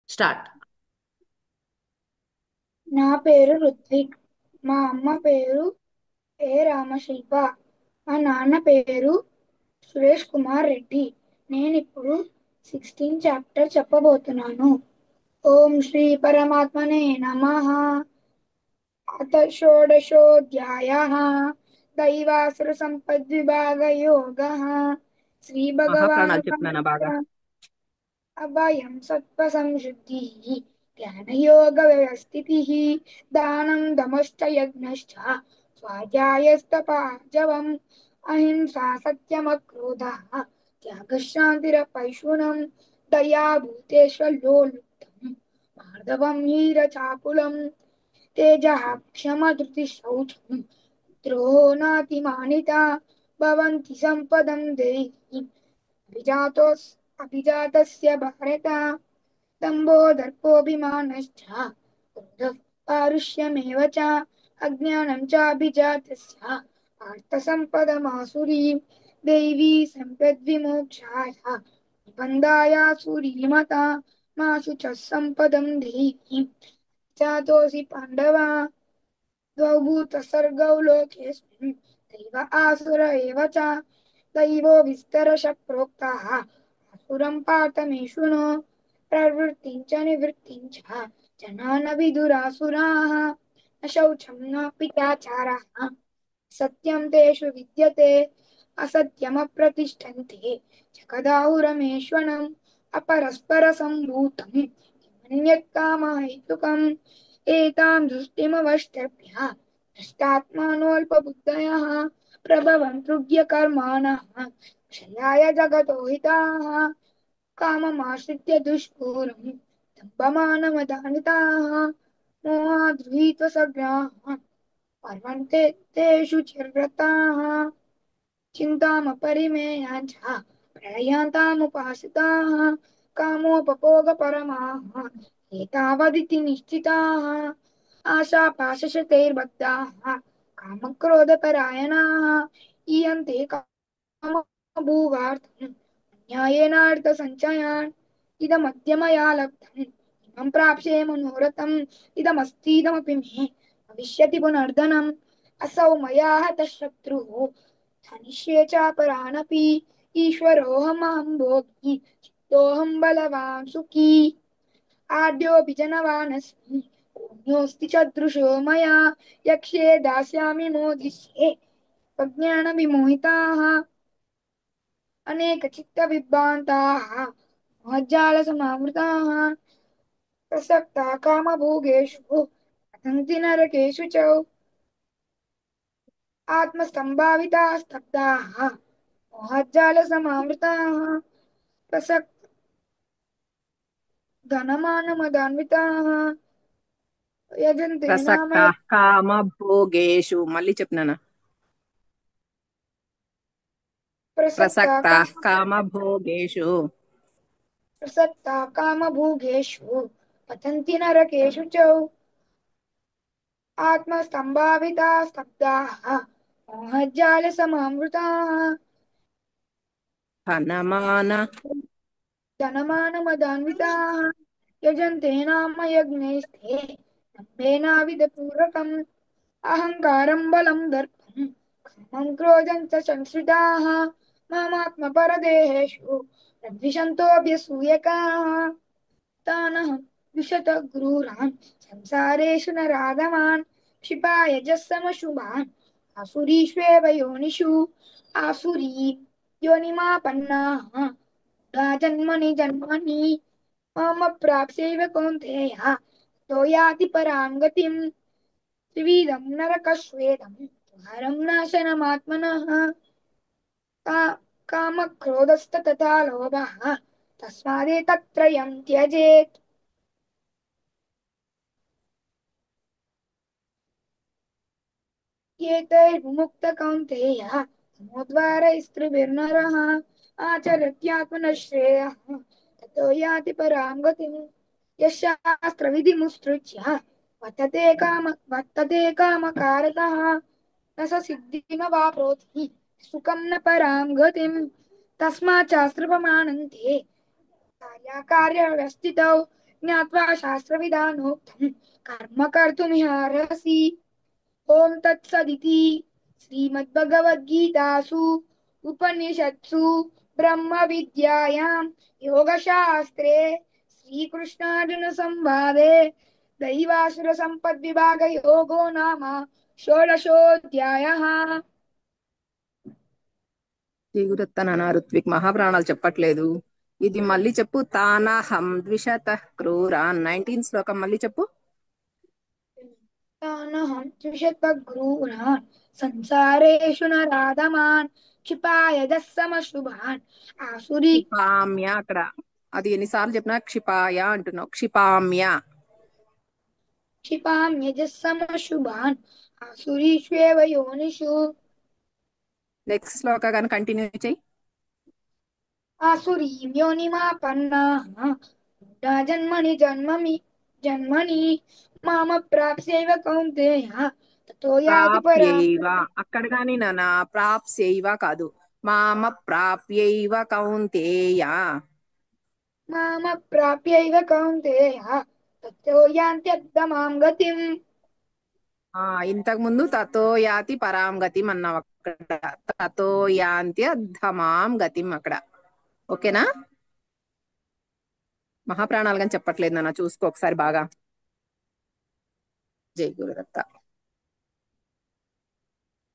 Start. నా పేరు రుత్విక్. మా అమ్మ పేరు రామశిల్ప. మా నాన్న పేరు సురేష్ కుమార్ రెడ్డి. నేనిప్పుడు 16 చాప్టర్ చెప్పబోతున్నాను. ఓం శ్రీ పరమాత్మనే నమః. అథ షోడశోऽధ్యాయः. దైవాసుర సంపద్విభాగ యోగः. శ్రీ భగవాను మహాప్రాణాలు చెప్తున్నానా బాగా? అభయం సత్వ సంశుద్ధి జ్ఞానయోగ వ్యవస్థితి దానం దమశ్చ యజ్ఞశ్చ స్వాధ్యాయస్తపాజవం అహింసా సత్యమక్రోధ త్యాగశాంతిరపైశూనం దయా భూతేష్వలోలుప్తం మార్దవం హీరచాకులం తేజః క్షమధృతి శౌచం ద్రోహో నాతిమానితా భవంతి సంపదం దేహి అభిజాతోస్ అభిజాతస్య భారత दम्भो दर्पोऽभिमानश्च क्रोधः पारुष्यमेव च अज्ञानं चाभिजातस्य पार्थसम्पदमासुरीं देवी सम्पद्विमोक्षाय निबन्धायासुरीमता माशु च सम्पदं देहि जातोऽसि पाण्डव द्वौ भूतसर्गौ लोकेऽस्मिन् दैव आसुर एव च दैवो विस्तरश प्रोक्ताः आसुरं पार्थ मे शृणु प्रवृत्तिं च निवृत्तिं च जना न विदुरासुराः न शौचं न पित्याचारः सत्यं तेषु विद्यते असत्यमप्रतिष्ठन्ते जगदाहुरमेश्वरम् अपरस्परसम्भूतम् किमन्यत्कामहेतुकम् एतां दृष्टिमवष्टभ्य नष्टात्मानोऽल्पबुद्धयः प्रभवन्त्युग्यकर्माणः क्षयाय जगतो हिताः काममाश्रित्य दुष्पूरम् दम्भमानमदान्विताः मोहाद्गृहीत्वसग्राः पर्वन्ते तेषु चिर्व्रताः चिन्तामपरिमेयाञ्च प्रलयान्तामुपासिताः कामोपभोगपरमाः एतावदिति निश्चिताः आशापाशशतैर्बद्धाः कामक्रोधपरायणाः ईयन्ते कामभोगार्थम् अन्यायेनार्थसञ्चयान् इदमद्य मया लब्धम् इमं प्राप्स्ये मनोरथम् इदमस्तीदमपि मे भविष्यति पुनर्धनम् असौ मया हतः शत्रुः धनिष्ये चापरानपि ईश्वरोऽहमहं भोगी चित्तोऽहं बलवान् सुखी आढ्योऽपि जनवानस्मि पुण्योऽस्ति सदृशो मया यक्ष्ये दास्यामि मोदिष्ये प्रज्ञानविमोहिताः अनेकचित्तविभ्रान्ताः मोहज्जालसमावृताः प्रसक्ताः कामभोगेषु पतन्ति नरकेषु च आत्मस्तम्भाविताः स्तब्धाः मोहज्जालसमावृताः प्रसक्त धनमानमदान्विताः यजन्ते नाम ప్రసక్త కామ భోగేషు. మళ్ళీ చెప్తున్నానా? प्रसक्ता ప్రసక్త काम కామ భోగేషు. प्रसक्ता कामभोगेषु पतन्ति नरकेषु च आत्मस्तम्भाविताः स्तब्धाः मोहज्जालसमावृताः హనమాన धनमानमदान्विताः यजन्ते नाम यज्ञैस्ते दम्भेनाविधपूर्वकम् अहङ्कारं बलं दर्पं कामं क्रोधं च संश्रिताः मामात्मपरदेहेषु प्रद्विषन्तोऽभ्यसूयकाः तानहं द्विषतक्रूरान् संसारेषु नराधमान् क्षिपायजस्समशुभान् आसुरीष्वेव योनिषु आसुरी योनिमापन्नाः जन्मनि जन्मनि मम प्राप्स्यैव कौन्तेय तो याति परां गतिम् त्रिविधं नरकस्वेदं द्वारं नाशनमात्मनः का कामक्रोधस्तथा लोभः तस्मादेतत्त्रयं त्यजेत् एतैर्विमुक्तकौन्तेय तमोद्वारैस्त्रिभिर्नरः आचरत्यात्मनः श्रेयः ततो याति परां गतिम् यः शास्त्रविधिमुत्सृज्य वर्तते कामकारतः न स सिद्धिमवाप्नोति सुखं न परां गतिम् तस्मात् शास्त्रप्रमाणन्ते कार्याकार्यव्यवस्थितौ ज्ञात्वा शास्त्रविधानोक्तं कर्म कर्तुमिहार्हसि। ओम तत्सदिति श्रीमद्भगवद्गीतासु उपनिषत्सु ब्रह्मविद्यायां योगशास्त्रे श्रीकृष्णार्जुनसंवादे दैवासुरसम्पद्विभागयोगो नाम षोडशोऽध्यायः। దిగురుత్తనన ఋత్విక్ మహాప్రాణాలు చెప్పట్లేదు. ఇది మళ్ళీ చెప్పు. తానహం ద్విషత క్రూరాన్ 19 శ్లోకం మళ్ళీ చెప్పు. तानहं त्रिशतक्रूरान् संसारेषु नराधमान् क्षिपाय समशुभान् आसुरी క్షిపామ్య అక్కడ అది ఎన్నిసార్లు చెప్పినా క్షిపాయ అంటున్నావు. క్షిపామ్య. क्षिपाम्यजस्समशुभान् आसुरीष्वेव योनिषु। నెక్స్ట్ శ్లోక కానీ కంటిన్యూ చెయ్యి. आसुरीं योनिमापन्नाः मूढा जन्मनि जन्मनि मामप्राप्स्यैव कौन्तेय ततो याति परां ప్రాప్యైవ गतिम्। అక్కడ కానీ నానా ప్రాప్స్యైవ కాదు. మామ ప్రాప్యైవ కౌంతేయ. मामप्राप्यैव कौन्तेय ततो यान्त्यर्थमां गतिम्। ఇంతకు ముందు తతో యాతి పరాం గతిం అన్నావు అక్కడ. తతో యాంత్య ధమాం గతిం అక్కడ. ఓకేనా? మహాప్రాణాలు కానీ చెప్పట్లేదు నాన్న, చూసుకో ఒకసారి బాగా. జై గురుదత్త.